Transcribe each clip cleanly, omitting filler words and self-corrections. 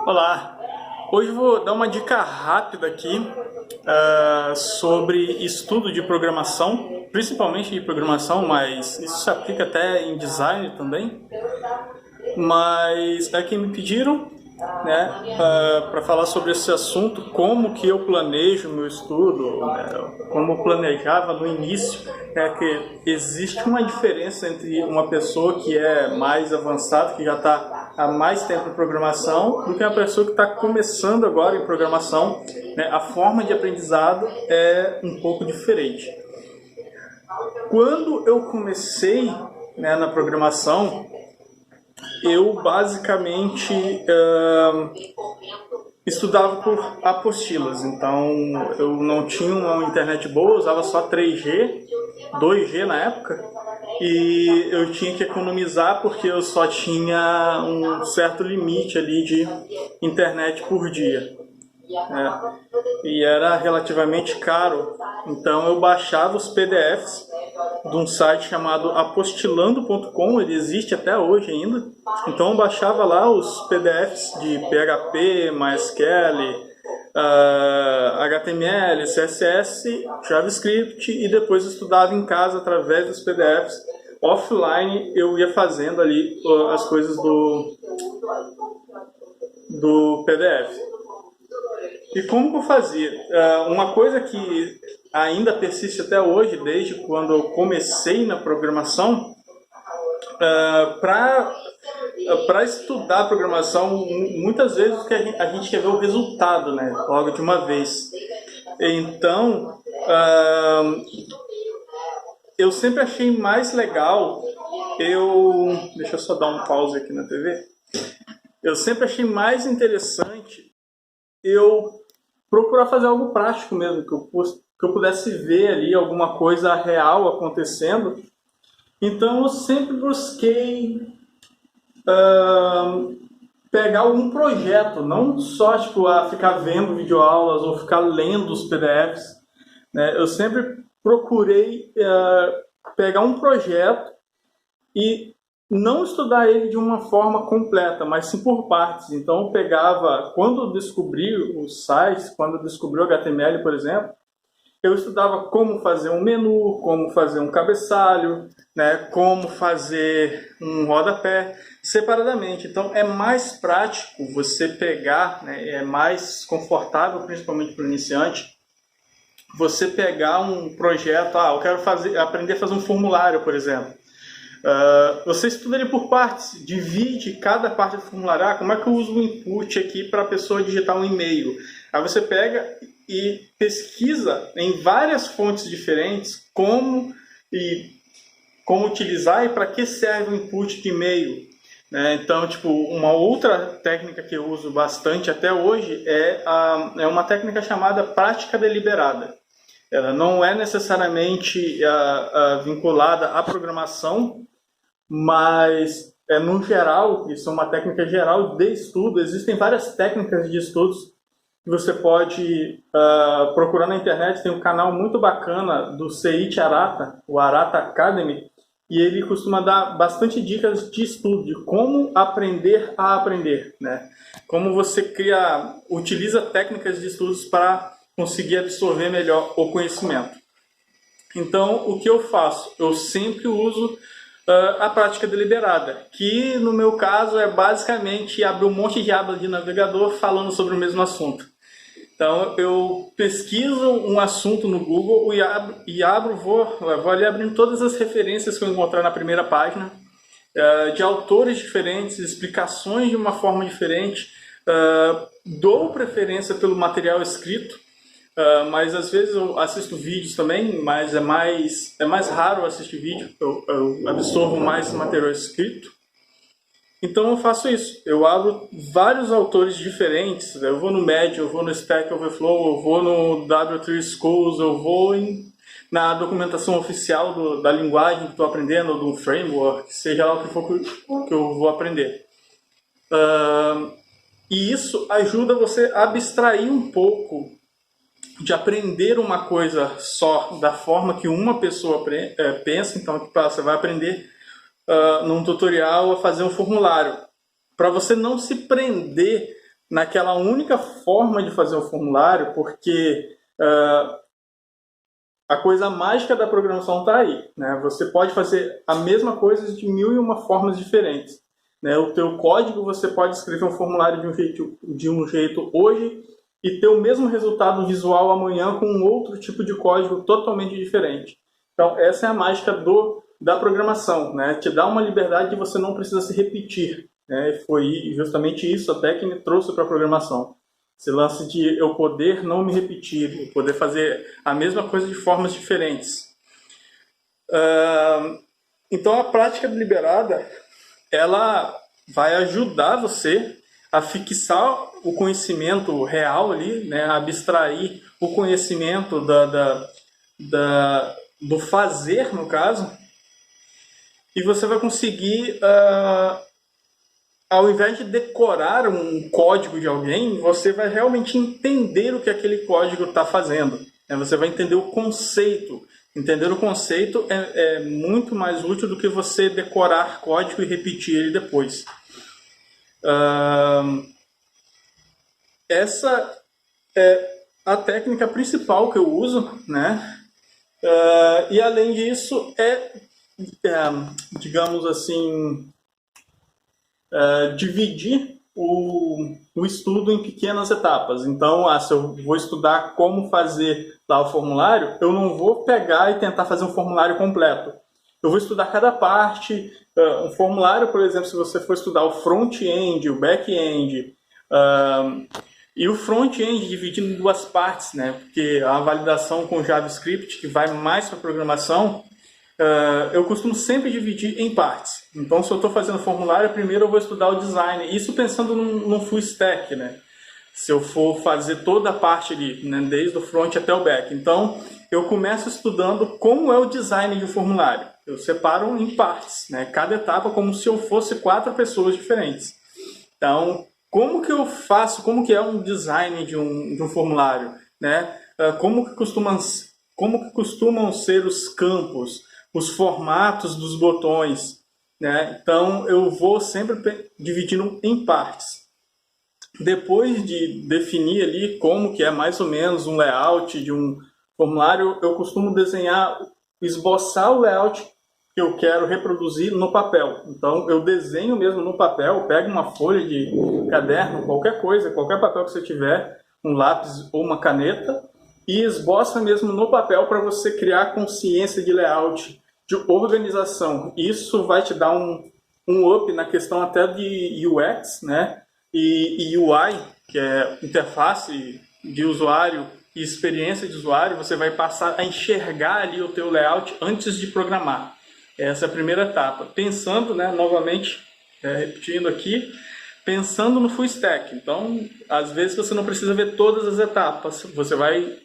Olá, hoje eu vou dar uma dica rápida aqui sobre estudo de programação, principalmente de programação, mas isso se aplica até em design também. Mas é que me pediram, né, para falar sobre esse assunto, como que eu planejo meu estudo, né, como eu planejava no início, que existe uma diferença entre uma pessoa que é mais avançada, que já está há mais tempo em programação, do que uma pessoa que está começando agora em programação, né? A forma de aprendizado é um pouco diferente. Quando eu comecei, né, na programação, eu basicamente estudava por apostilas, então eu não tinha uma internet boa, usava só 3G, 2G na época, e eu tinha que economizar porque eu só tinha um certo limite ali de internet por dia. E era relativamente caro, então eu baixava os PDFs de um site chamado apostilando.com, ele existe até hoje ainda. Então eu baixava lá os PDFs de PHP, MySQL, HTML, CSS, JavaScript, e depois estudava em casa através dos PDFs. Offline eu ia fazendo ali as coisas do PDF. E como que eu fazia? Uma coisa que ainda persiste até hoje, desde quando eu comecei na programação, para estudar programação, muitas vezes a gente quer ver o resultado, né, logo de uma vez. Então, eu sempre achei mais legal, deixa eu só dar um pause aqui na TV. Eu sempre achei mais interessante eu procurar fazer algo prático mesmo, que eu pudesse ver ali alguma coisa real acontecendo. Então eu sempre busquei pegar algum projeto, não só ficar vendo videoaulas ou ficar lendo os PDFs, né? Eu sempre procurei pegar um projeto e não estudar ele de uma forma completa, mas sim por partes. Então eu pegava, quando eu descobri os sites, quando eu descobri o HTML, por exemplo, eu estudava como fazer um menu, como fazer um cabeçalho, né, como fazer um rodapé separadamente. Então é mais prático você pegar, né, é mais confortável, principalmente para o iniciante, você pegar um projeto, eu quero aprender a fazer um formulário, por exemplo. Você estuda ele por partes, divide cada parte do formulário. Como é que eu uso o input aqui para a pessoa digitar um e-mail? Aí você pega e pesquisa em várias fontes diferentes como utilizar e para que serve o input de e-mail. Então, uma outra técnica que eu uso bastante até hoje é uma técnica chamada prática deliberada. Ela não é necessariamente vinculada à programação, mas no geral, isso é uma técnica geral de estudo. Existem várias técnicas de estudos que você pode procurar na internet. Tem um canal muito bacana do Seiichi Arata, o Arata Academy, e ele costuma dar bastante dicas de estudo, de como aprender a aprender, né? Como você utiliza técnicas de estudos para conseguir absorver melhor o conhecimento. Então, o que eu faço? Eu sempre uso a prática deliberada, que no meu caso é basicamente abrir um monte de abas de navegador falando sobre o mesmo assunto. Então eu pesquiso um assunto no Google vou ali abrindo todas as referências que eu encontrar na primeira página, de autores diferentes, explicações de uma forma diferente, dou preferência pelo material escrito. Mas às vezes eu assisto vídeos também, mas é mais raro assistir vídeo, eu absorvo mais material escrito. Então eu faço isso, eu abro vários autores diferentes, eu vou no Medium, eu vou no Stack Overflow, eu vou no W3 Schools, eu vou na documentação oficial da linguagem que estou aprendendo, ou do framework, seja lá o que for que eu vou aprender. E isso ajuda você a abstrair um pouco de aprender uma coisa só da forma que uma pessoa pensa. Então você vai aprender num tutorial a fazer um formulário, para você não se prender naquela única forma de fazer o formulário, porque a coisa mágica da programação está aí, né? Você pode fazer a mesma coisa de 1001 formas diferentes, né? O teu código, você pode escrever um formulário de um jeito hoje e ter o mesmo resultado visual amanhã com um outro tipo de código totalmente diferente. Então, essa é a mágica da programação, né? Te dá uma liberdade de você não precisa se repetir, né? Foi justamente isso até que me trouxe para a programação. Esse lance de eu poder não me repetir, eu poder fazer a mesma coisa de formas diferentes. Então, a prática deliberada, ela vai ajudar você a fixar o conhecimento real ali, né? Abstrair o conhecimento do fazer, no caso, e você vai conseguir, ao invés de decorar um código de alguém, você vai realmente entender o que aquele código está fazendo, né? Você vai entender o conceito. Entender o conceito é muito mais útil do que você decorar código e repetir ele depois. Essa é a técnica principal que eu uso, né? E além disso, digamos assim, dividir o estudo em pequenas etapas. Então, se eu vou estudar como fazer lá o formulário, eu não vou pegar e tentar fazer um formulário completo. Eu vou estudar cada parte. Um formulário, por exemplo, se você for estudar o front-end, o back-end, e o front-end dividido em duas partes, né? Porque a validação com JavaScript, que vai mais para a programação, eu costumo sempre dividir em partes. Então, se eu estou fazendo formulário, primeiro eu vou estudar o design. Isso pensando no full stack, né? Se eu for fazer toda a parte ali, né? Desde o front até o back. Então, eu começo estudando como é o design de um formulário. Eu separo em partes, né? Cada etapa como se eu fosse 4 pessoas diferentes. Então, como que eu faço, como que é um design de um formulário, né? Como que costumam ser os campos, os formatos dos botões, né? Então, eu vou sempre dividindo em partes. Depois de definir ali como que é mais ou menos um layout de um formulário, eu costumo esboçar o layout que eu quero reproduzir no papel. Então, eu desenho mesmo no papel, pego uma folha de caderno, qualquer coisa, qualquer papel que você tiver, um lápis ou uma caneta, e esboça mesmo no papel para você criar consciência de layout, de organização. Isso vai te dar um up na questão até de UX, né? E UI, que é interface de usuário e experiência de usuário. Você vai passar a enxergar ali o teu layout antes de programar. Essa é a primeira etapa. Pensando, né, novamente, repetindo aqui, pensando no full stack. Então, às vezes você não precisa ver todas as etapas. Você vai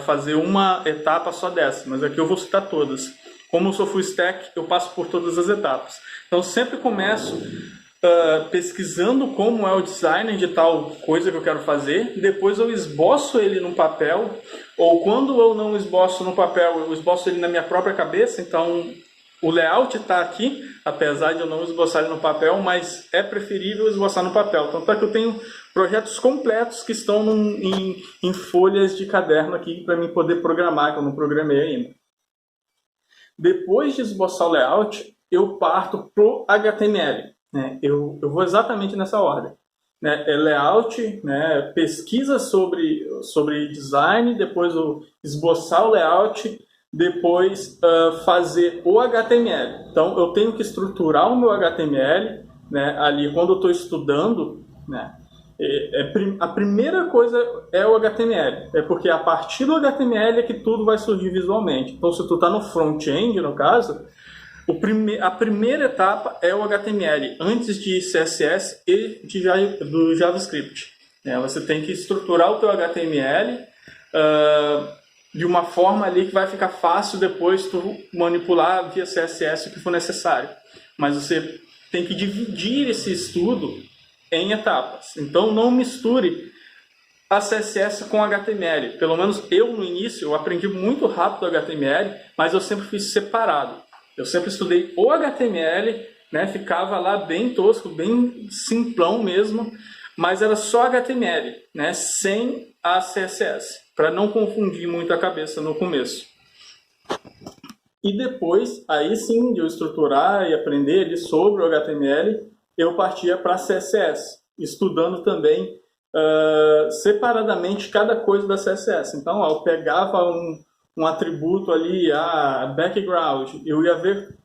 fazer uma etapa só dessa, mas aqui eu vou citar todas. Como eu sou full stack, eu passo por todas as etapas. Então, sempre começo pesquisando como é o design de tal coisa que eu quero fazer, depois eu esboço ele no papel, ou quando eu não esboço no papel, eu esboço ele na minha própria cabeça. Então, o layout está aqui, apesar de eu não esboçar ele no papel, mas é preferível esboçar no papel. Tanto é que eu tenho projetos completos que estão em folhas de caderno aqui para mim poder programar, que eu não programei ainda. Depois de esboçar o layout, eu parto para o HTML. Né? Eu vou exatamente nessa ordem. Né? Layout, né? Pesquisa sobre design, depois eu esboçar o layout, depois fazer o HTML. Então, eu tenho que estruturar o meu HTML, né? Ali, quando eu estou estudando, né? A primeira coisa é o HTML, porque a partir do HTML é que tudo vai surgir visualmente. Então, se tu está no front-end, no caso, a primeira etapa é o HTML, antes de CSS e do JavaScript. Você tem que estruturar o teu HTML de uma forma ali que vai ficar fácil depois tu manipular via CSS o que for necessário. Mas você tem que dividir esse estudo em etapas. Então, não misture a CSS com HTML. Pelo menos eu, no início, eu aprendi muito rápido o HTML, mas eu sempre fiz separado. Eu sempre estudei o HTML, né? Ficava lá bem tosco, bem simplão mesmo. mas era só HTML, né, sem a CSS, para não confundir muito a cabeça no começo. E depois, aí sim, de eu estruturar e aprender ali sobre o HTML, eu partia para CSS, estudando também separadamente cada coisa da CSS. Então, eu pegava um atributo ali, background, eu ia ver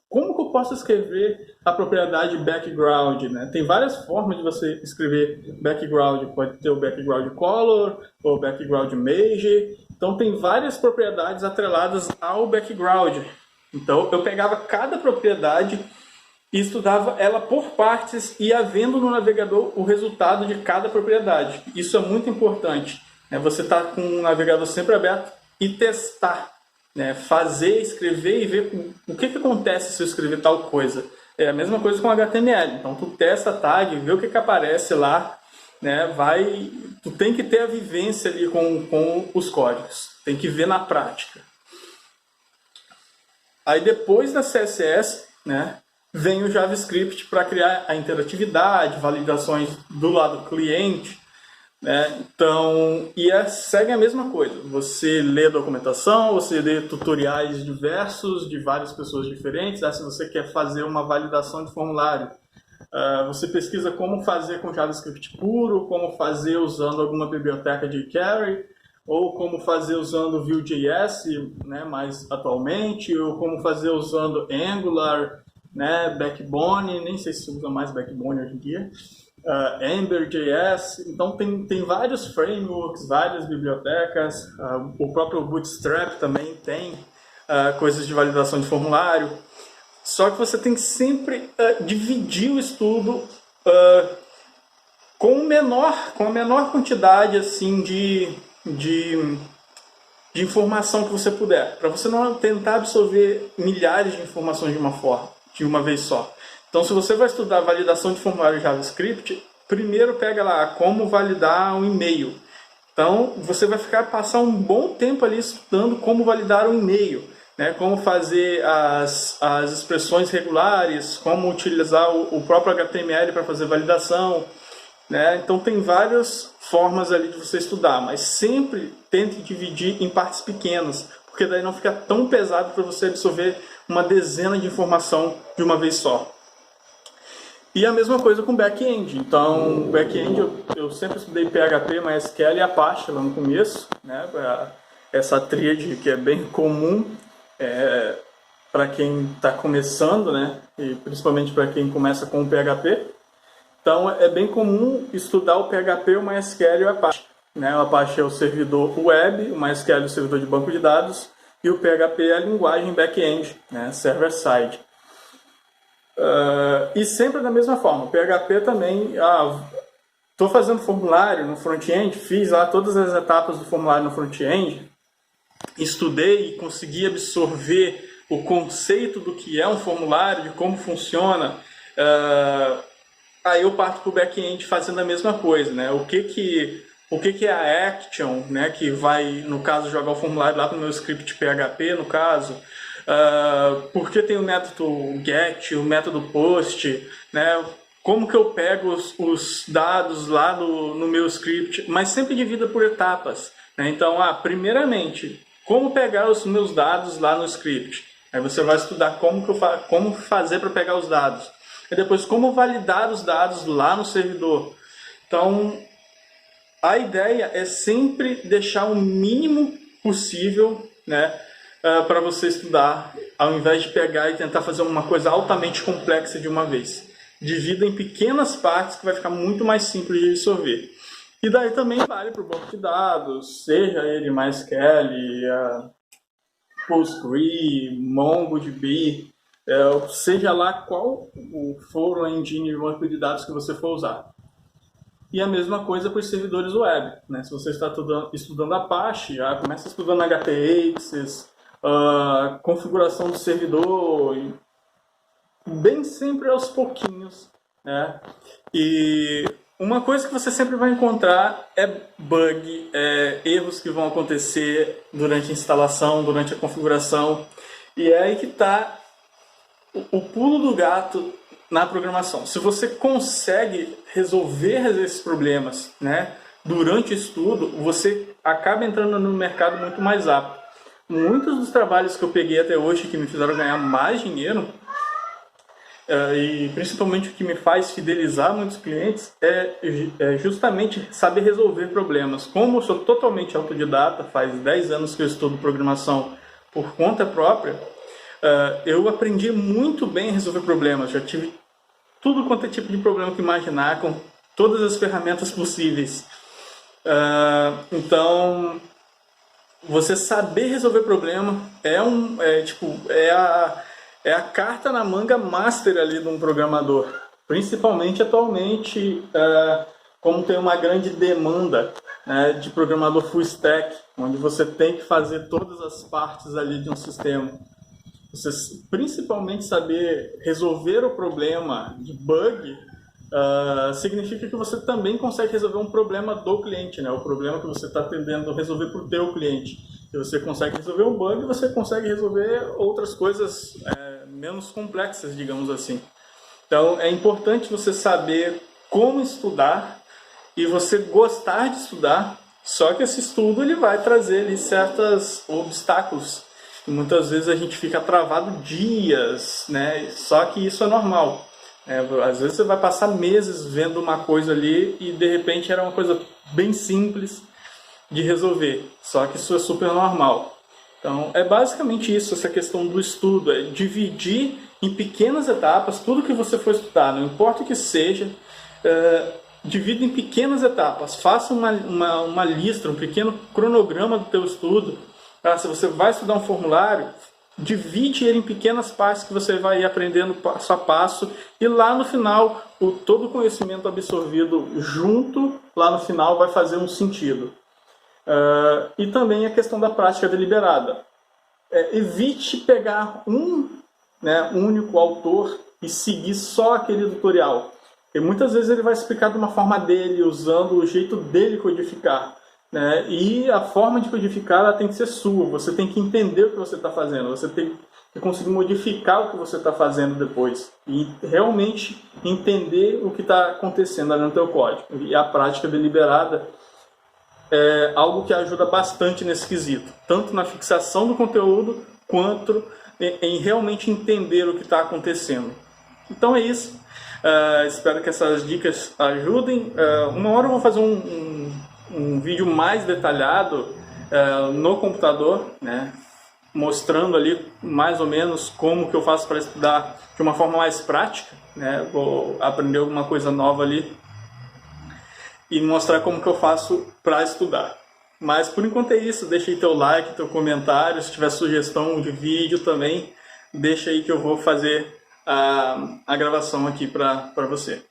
como que eu posso escrever a propriedade background, né? Tem várias formas de você escrever background, pode ter o background color, ou background image, então tem várias propriedades atreladas ao background. Então eu pegava cada propriedade e estudava ela por partes e ia vendo no navegador o resultado de cada propriedade. Isso é muito importante, né? Você está com o navegador sempre aberto e testar, né? Fazer, escrever e ver o que acontece se eu escrever tal coisa. É a mesma coisa com HTML. Então tu testa a tag, vê o que aparece lá, né? Tu tem que ter a vivência ali com os códigos. Tem que ver na prática. Aí depois da CSS, né, vem o JavaScript para criar a interatividade, validações do lado cliente, né? Então, segue a mesma coisa. Você lê a documentação, você lê tutoriais diversos de várias pessoas diferentes. Se você quer fazer uma validação de formulário, você pesquisa como fazer com JavaScript puro, como fazer usando alguma biblioteca de jQuery, ou como fazer usando Vue.js, né, mais atualmente, ou como fazer usando Angular, né, Backbone, nem sei se usa mais Backbone hoje em dia, Ember.js. Então tem vários frameworks, várias bibliotecas, o próprio Bootstrap também tem coisas de validação de formulário. Só que você tem que sempre dividir o estudo com a menor quantidade assim, de informação que você puder, para você não tentar absorver milhares de informações de uma vez só. Então, se você vai estudar validação de formulário JavaScript, primeiro pega lá como validar um e-mail. Então, você vai passar um bom tempo ali estudando como validar um e-mail, né? Como fazer as expressões regulares, como utilizar o próprio HTML para fazer validação, né? Então, tem várias formas ali de você estudar, mas sempre tente dividir em partes pequenas, porque daí não fica tão pesado para você absorver uma dezena de informação de uma vez só. E a mesma coisa com back-end. Então, back-end eu sempre estudei PHP, MySQL e Apache lá no começo, né? Essa tríade que é bem comum para quem está começando, né? E principalmente para quem começa com o PHP. Então, é bem comum estudar o PHP, o MySQL e o Apache, né? O Apache é o servidor web, o MySQL é o servidor de banco de dados e o PHP é a linguagem back-end, né? Server-side. E sempre da mesma forma. O PHP também, estou fazendo formulário no front-end, fiz lá todas as etapas do formulário no front-end, estudei e consegui absorver o conceito do que é um formulário, de como funciona. Aí eu parto para o back-end fazendo a mesma coisa, né? O que é a action, né? Que vai, no caso, jogar o formulário lá para o meu script PHP, no caso. Porque tem o método get, o método post, né? Como que eu pego os dados lá no meu script, mas sempre dividido por etapas, né? Então, primeiramente, como pegar os meus dados lá no script. Aí você vai estudar como fazer para pegar os dados. E depois, como validar os dados lá no servidor. Então, a ideia é sempre deixar o mínimo possível, né, para você estudar, ao invés de pegar e tentar fazer uma coisa altamente complexa de uma vez. Divida em pequenas partes que vai ficar muito mais simples de absorver. E daí também vale para o banco de dados, seja ele MySQL, Postgre, MongoDB, seja lá qual for o engine de banco de dados que você for usar. E a mesma coisa para os servidores web, né? Se você está estudando Apache, começa estudando htaccess, configuração do servidor, bem sempre aos pouquinhos, né? E uma coisa que você sempre vai encontrar é bug, erros que vão acontecer durante a instalação, durante a configuração. E é aí que está o pulo do gato na programação. Se você consegue resolver esses problemas, né, durante o estudo, você acaba entrando no mercado muito mais rápido. Muitos dos trabalhos que eu peguei até hoje que me fizeram ganhar mais dinheiro, e principalmente o que me faz fidelizar muitos clientes, é justamente saber resolver problemas. Como eu sou totalmente autodidata, faz 10 anos que eu estudo programação por conta própria, eu aprendi muito bem a resolver problemas. Já tive tudo quanto é tipo de problema que imaginar, com todas as ferramentas possíveis. Então, você saber resolver problema é a carta na manga master ali de um programador. Principalmente atualmente, como tem uma grande demanda, né, de programador full stack, onde você tem que fazer todas as partes ali de um sistema. Você principalmente saber resolver o problema de bug significa que você também consegue resolver um problema do cliente, né? O problema que você está tentando resolver para o teu cliente. Se você consegue resolver um bug, você consegue resolver outras coisas menos complexas, digamos assim. Então é importante você saber como estudar e você gostar de estudar, só que esse estudo ele vai trazer ali certos obstáculos. E muitas vezes a gente fica travado dias, né? Só que isso é normal. Às vezes você vai passar meses vendo uma coisa ali e de repente era uma coisa bem simples de resolver. Só que isso é super normal. Então é basicamente isso, essa questão do estudo. É dividir em pequenas etapas tudo que você for estudar, não importa o que seja. Divida em pequenas etapas. Faça uma lista, um pequeno cronograma do teu estudo. Se você vai estudar um formulário, divide ele em pequenas partes que você vai ir aprendendo passo a passo, e lá no final, todo o conhecimento absorvido junto, lá no final vai fazer um sentido. E também a questão da prática deliberada. Evite pegar um único autor e seguir só aquele tutorial. Porque muitas vezes ele vai explicar de uma forma dele, usando o jeito dele codificar. E a forma de codificar ela tem que ser sua. Você tem que entender o que você está fazendo. Você tem que conseguir modificar o que você está fazendo depois. E realmente entender o que está acontecendo ali no teu código. E a prática deliberada é algo que ajuda bastante nesse quesito. Tanto na fixação do conteúdo, quanto em realmente entender o que está acontecendo. Então é isso. Espero que essas dicas ajudem. Uma hora eu vou fazer um vídeo mais detalhado no computador, né, mostrando ali mais ou menos como que eu faço para estudar de uma forma mais prática, né, vou aprender alguma coisa nova ali e mostrar como que eu faço para estudar. Mas por enquanto é isso, deixa aí teu like, teu comentário, se tiver sugestão de vídeo também, deixa aí que eu vou fazer a gravação aqui para você.